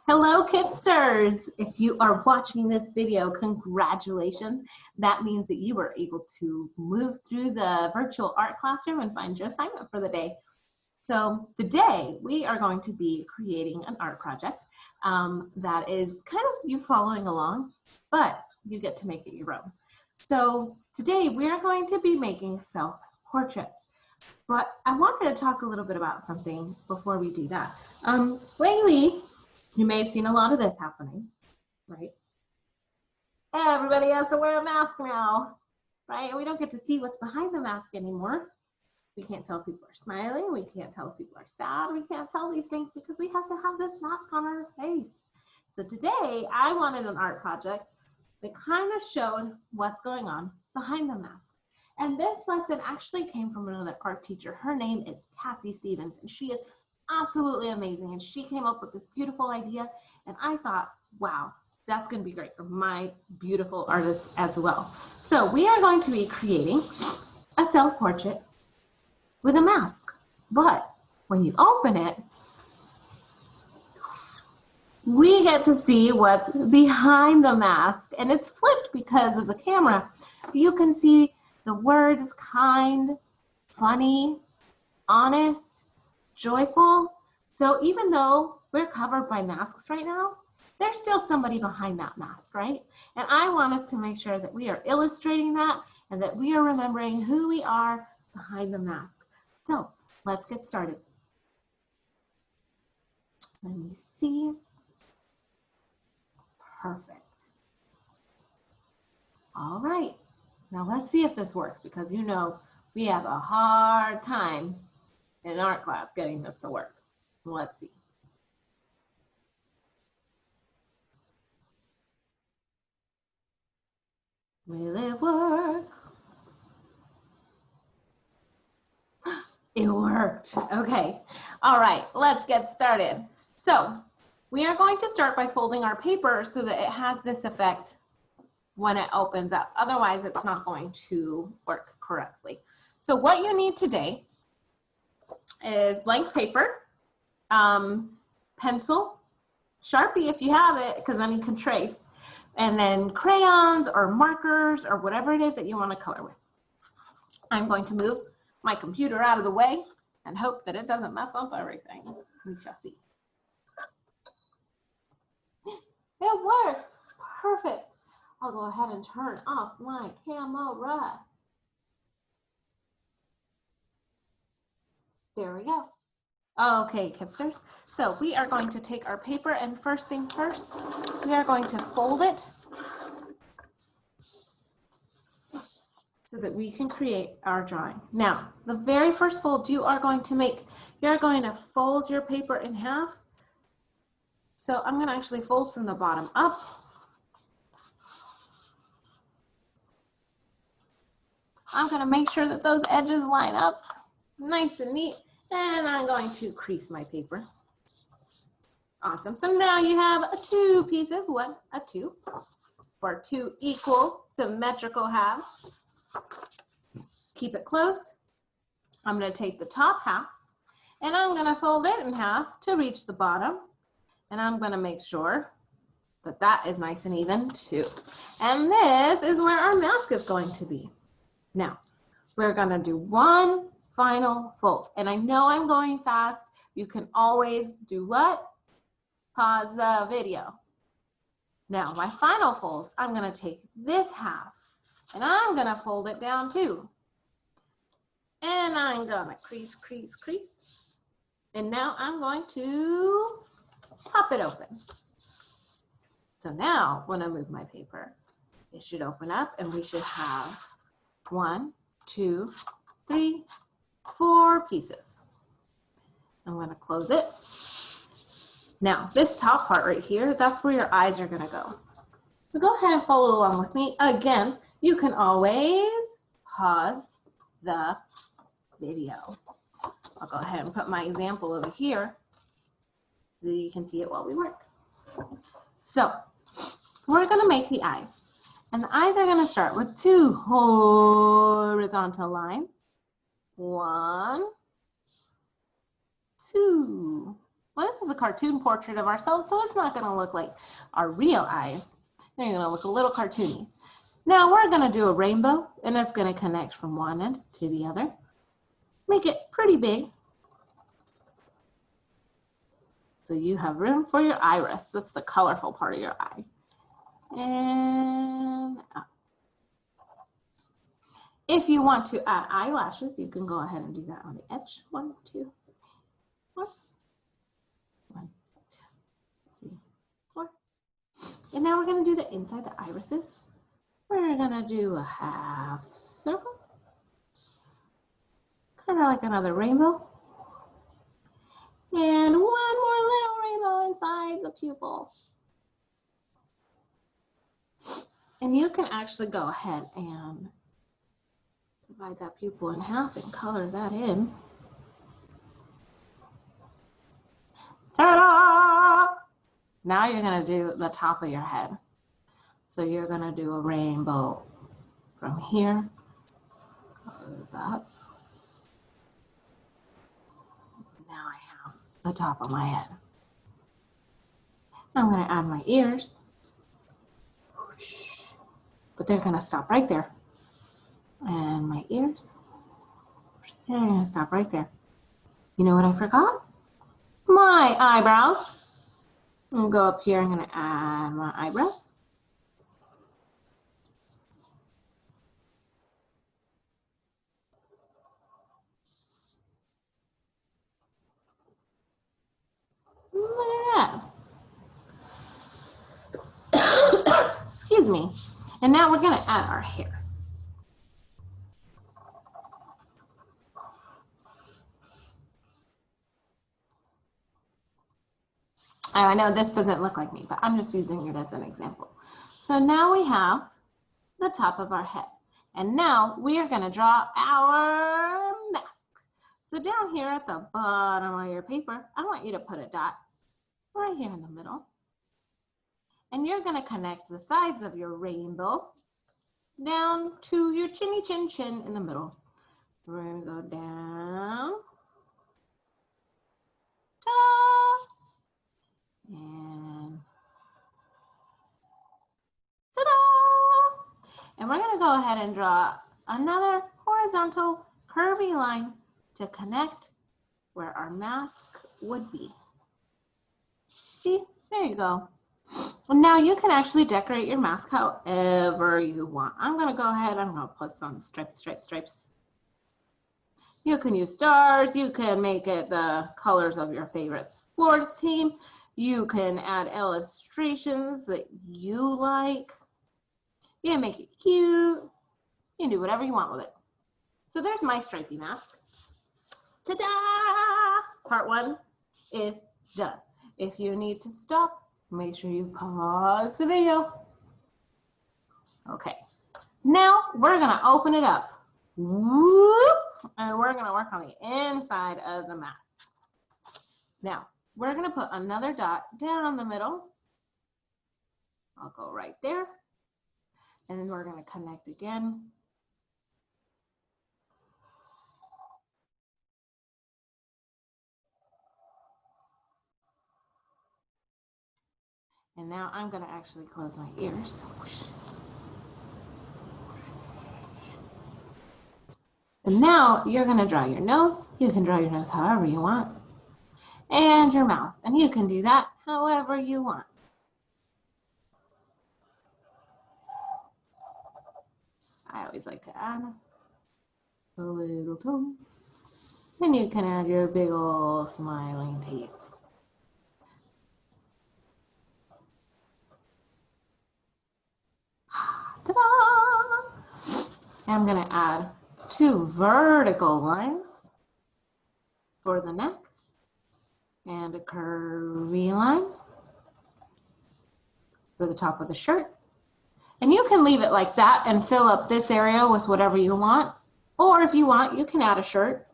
Hello, Kipsters! If you are watching this video, congratulations. That means that you were able to move through the virtual art classroom and find your assignment for the day. So today we are going to be creating an art project that is kind of you following along, but you get to make it your own. So today we are going to be making self-portraits. But I wanted to talk a little bit about something before we do that. Lately, you may have seen a lot of this happening, right? Everybody has to wear a mask now, right? We don't get to see what's behind the mask anymore. We can't tell if people are smiling. We can't tell if people are sad. We can't tell these things because we have to have this mask on our face. So today, I wanted an art project that kind of showed what's going on behind the mask. And this lesson actually came from another art teacher. Her name is Cassie Stephens, and she is absolutely amazing. And she came up with this beautiful idea, and I thought, wow, that's going to be great for my beautiful artists as well. So we are going to be creating a self-portrait with a mask. But when you open it, we get to see what's behind the mask, and it's flipped because of the camera. You can see the words kind, funny, honest, joyful. So even though we're covered by masks right now, there's still somebody behind that mask, right? And I want us to make sure that we are illustrating that and that we are remembering who we are behind the mask. So let's get started. Let me see. Perfect. All right. Now let's see if this works, because you know we have a hard time in art class getting this to work. Let's see. Will it work? It worked. Okay. All right, let's get started. So we are going to start by folding our paper so that it has this effect when it opens up. Otherwise, it's not going to work correctly. So what you need today is blank paper, pencil, Sharpie if you have it, because then you can trace, and then crayons or markers or whatever it is that you want to color with. I'm going to move my computer out of the way and hope that it doesn't mess up everything. We shall see. It worked. Perfect. I'll go ahead and turn off my camera. There we go. Okay, Kipsters. So we are going to take our paper, and first thing first, we are going to fold it so that we can create our drawing. Now, the very first fold you are going to make, you're going to fold your paper in half. So I'm going to actually fold from the bottom up. I'm going to make sure that those edges line up nice and neat, and I'm going to crease my paper. Awesome. So now you have two pieces, two, for two equal symmetrical halves. Keep it closed. I'm going to take the top half, and I'm going to fold it in half to reach the bottom, and I'm going to make sure that that is nice and even too. And this is where our mask is going to be. Now, we're gonna do one final fold. And I know I'm going fast. You can always do what? Pause the video. Now, my final fold, I'm gonna take this half and I'm gonna fold it down too. And I'm gonna crease, crease, crease. And now I'm going to pop it open. So now, when I move my paper, it should open up and we should have 1, 2, 3, 4 pieces. I'm going to close it. Now, this top part right here, that's where your eyes are going to go. So go ahead and follow along with me. Again, you can always pause the video. I'll go ahead and put my example over here so you can see it while we work. So, we're going to make the eyes. And the eyes are going to start with 2 horizontal lines. 1, 2. Well, this is a cartoon portrait of ourselves, so it's not gonna look like our real eyes. They're gonna look a little cartoony. Now we're gonna do a rainbow, and it's gonna connect from one end to the other. Make it pretty big. So you have room for your iris. That's the colorful part of your eye. And up. If you want to add eyelashes, you can go ahead and do that on the edge. 1, 2, 3, 4. 1, 2, 3, 4. And now we're going to do the inside the irises. We're going to do a half circle. Kind of like another rainbow. And one more little rainbow inside the pupil. And you can actually go ahead and divide that pupil in half and color that in. Ta-da! Now you're going to do the top of your head. So you're going to do a rainbow from here, color that. Now I have the top of my head. I'm going to add my ears, but they're going to stop right there. And my ears, and I'm going to stop right there. You know what I forgot? My eyebrows. I'm going to go up here, I'm going to add my eyebrows. Look at that. Excuse me. And now we're going to add our hair. I know this doesn't look like me, but I'm just using it as an example. So now we have the top of our head. And now we are going to draw our mask. So down here at the bottom of your paper, I want you to put a dot right here in the middle. And you're going to connect the sides of your rainbow down to your chinny chin chin in the middle. We're going to go down. Ta-da! And ta-da! And we're going to go ahead and draw another horizontal curvy line to connect where our mask would be. See, there you go. And now you can actually decorate your mask however you want. I'm going to go ahead, I'm going to put some stripes. You can use stars, you can make it the colors of your favorite sports team. You can add illustrations that you like. You can make it cute. You can do whatever you want with it. So there's my stripey mask. Ta-da! Part 1 is done. If you need to stop, make sure you pause the video. Okay, now we're gonna open it up. Whoop, and we're gonna work on the inside of the mask. Now, we're gonna put another dot down the middle. I'll go right there. And then we're gonna connect again. And now I'm gonna actually close my ears. And now you're gonna draw your nose. You can draw your nose however you want. And your mouth. And you can do that however you want. I always like to add a little tongue. Then you can add your big old smiling teeth. Ta-da! I'm going to add 2 vertical lines for the neck and a curvy line for the top of the shirt. And you can leave it like that and fill up this area with whatever you want. Or if you want, you can add a shirt.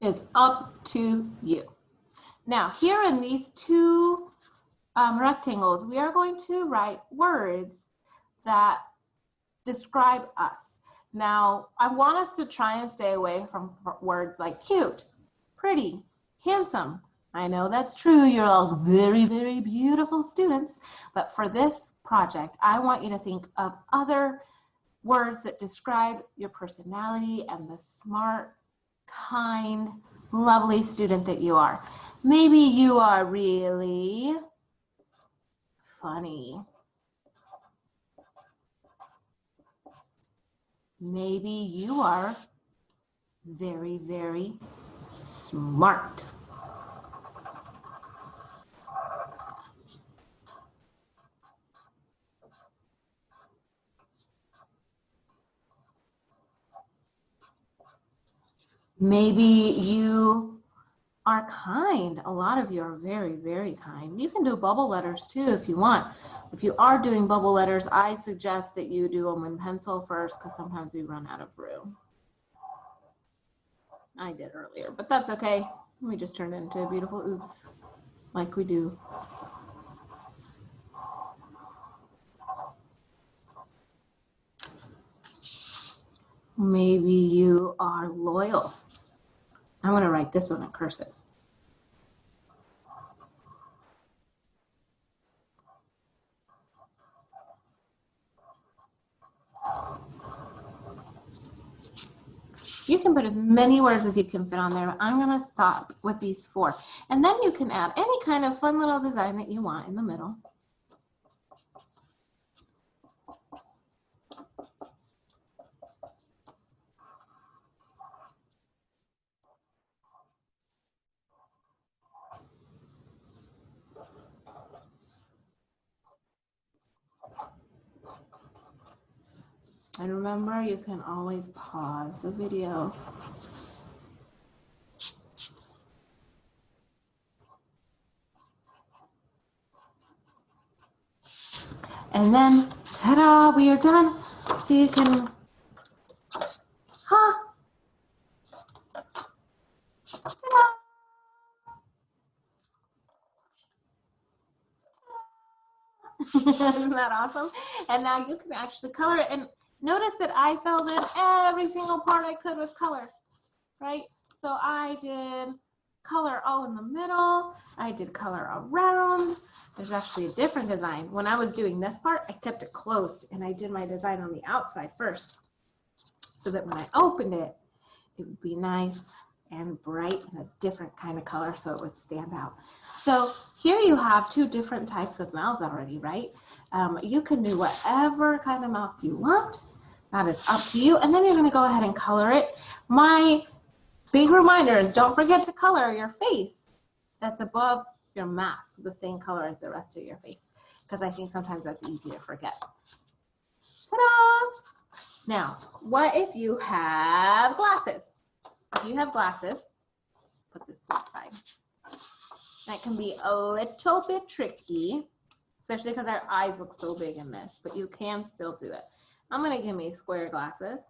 It's up to you. Now, here in these 2 rectangles, we are going to write words that describe us. Now, I want us to try and stay away from words like cute, pretty, handsome. I know that's true. You're all very, very beautiful students. But for this project, I want you to think of other words that describe your personality and the smart, kind, lovely student that you are. Maybe you are really funny. Maybe you are very, very smart. Maybe you are kind. A lot of you are very, very kind. You can do bubble letters too if you want. If you are doing bubble letters, I suggest that you do them in pencil first because sometimes we run out of room. I did earlier, but that's okay. We just turned it into a beautiful oops, like we do. Maybe you are loyal. I'm going to write this one in cursive. You can put as many words as you can fit on there, but I'm going to stop with these 4. And then you can add any kind of fun little design that you want in the middle. And remember, you can always pause the video. And then, ta-da, we are done. So you can, ta-da. Isn't that awesome? And now you can actually color it. And notice that I filled in every single part I could with color, right? So I did color all in the middle. I did color around. There's actually a different design. When I was doing this part, I kept it closed and I did my design on the outside first so that when I opened it, it would be nice and bright and a different kind of color so it would stand out. So here you have 2 different types of mouths already, right? You can do whatever kind of mouth you want. That is up to you. And then you're going to go ahead and color it. My big reminder is don't forget to color your face that's above your mask the same color as the rest of your face, because I think sometimes that's easy to forget. Ta-da! Now, what if you have glasses? If you have glasses, put this to the side. That can be a little bit tricky, especially because our eyes look so big in this, but you can still do it. I'm going to give me square glasses.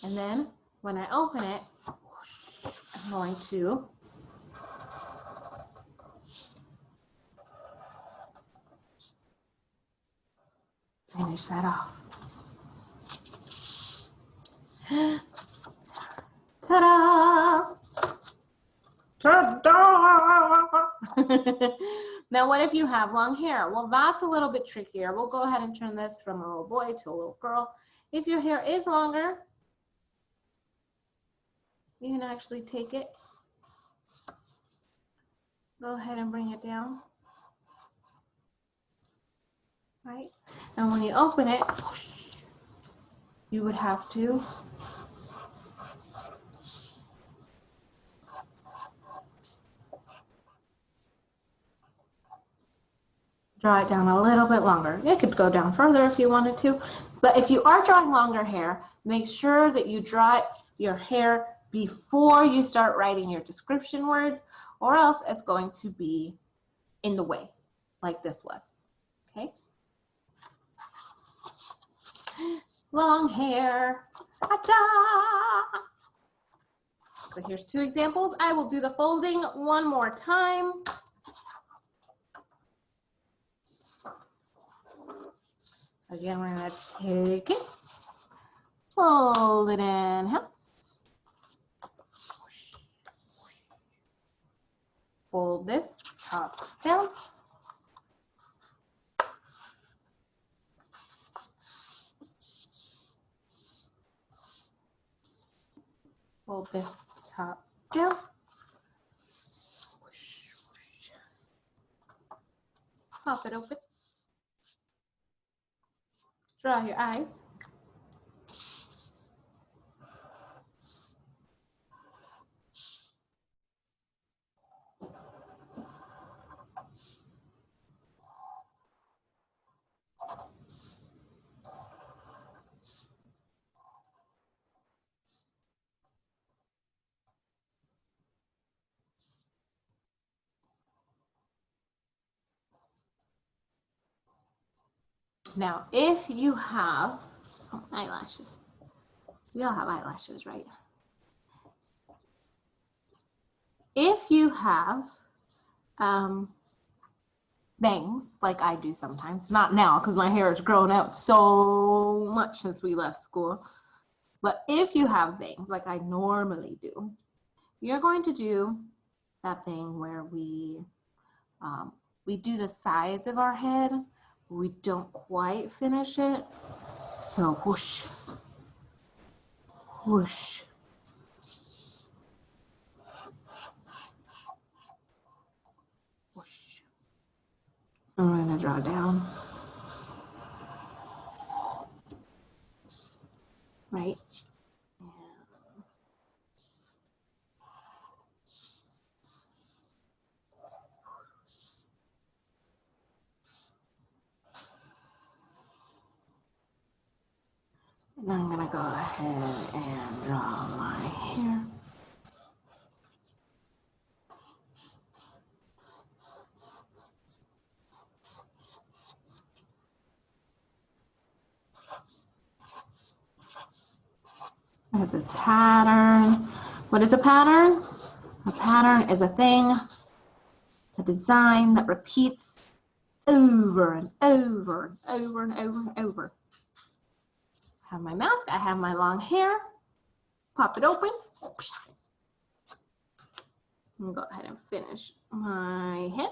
And then when I open it, I'm going to finish that off. Ta-da! Ta-da! Now, what if you have long hair? Well, that's a little bit trickier. We'll go ahead and turn this from a little boy to a little girl. If your hair is longer, you can actually take it, go ahead and bring it down, right? And when you open it, you would have to draw it down a little bit longer. It could go down further if you wanted to, but if you are drawing longer hair, make sure that you draw your hair before you start writing your description words, or else it's going to be in the way, like this was, okay? long hair. Ta-da! So here's 2 examples. I will do the folding one more time. Again, we're going to take it, fold it in half. Fold this top down. Fold this top down. Pop it open. Draw your eyes. Now, if you have eyelashes, we all have eyelashes, right? If you have bangs, like I do sometimes, not now because my hair has grown out so much since we left school, but if you have bangs like I normally do, you're going to do that thing where we do the sides of our head. We don't quite finish it. So whoosh, whoosh. Whoosh. I'm going to draw down. Right. And I'm going to go ahead and draw my hair. I have this pattern. What is a pattern? A pattern is a thing, a design that repeats over and over and over and over and over. I have my mask, I have my long hair. Pop it open. I'm gonna go ahead and finish my head.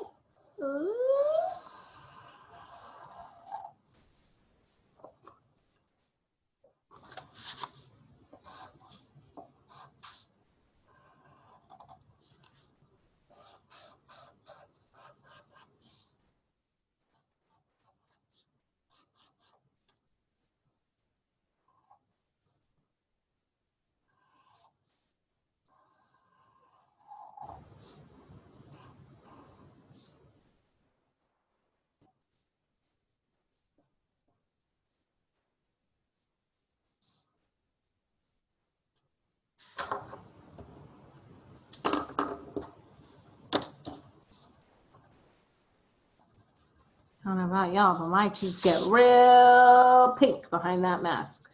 I don't know about y'all, but my cheeks get real pink behind that mask.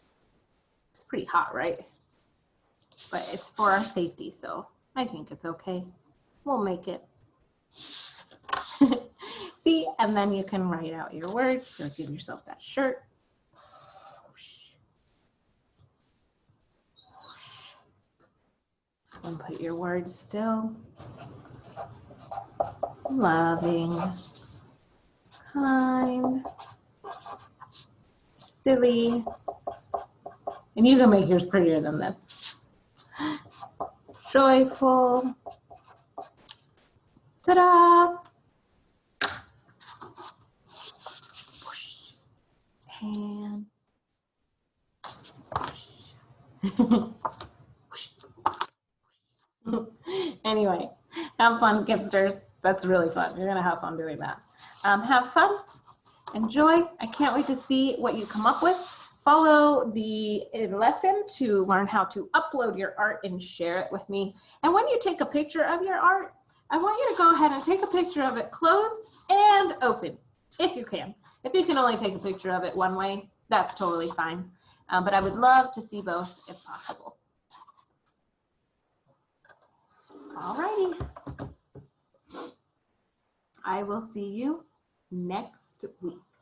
It's pretty hot, right? But it's for our safety, so I think it's okay. We'll make it. See, and then you can write out your words, so give yourself that shirt. And put your words still. Loving, kind, silly, and you can make yours prettier than this. Joyful, ta-da, and anyway, have fun, Gipsters. That's really fun. You're gonna have fun doing that. Have fun, enjoy. I can't wait to see what you come up with. Follow the lesson to learn how to upload your art and share it with me. And when you take a picture of your art, I want you to go ahead and take a picture of it closed and open, if you can. If you can only take a picture of it one way, that's totally fine. but I would love to see both if possible. Alrighty. I will see you next week.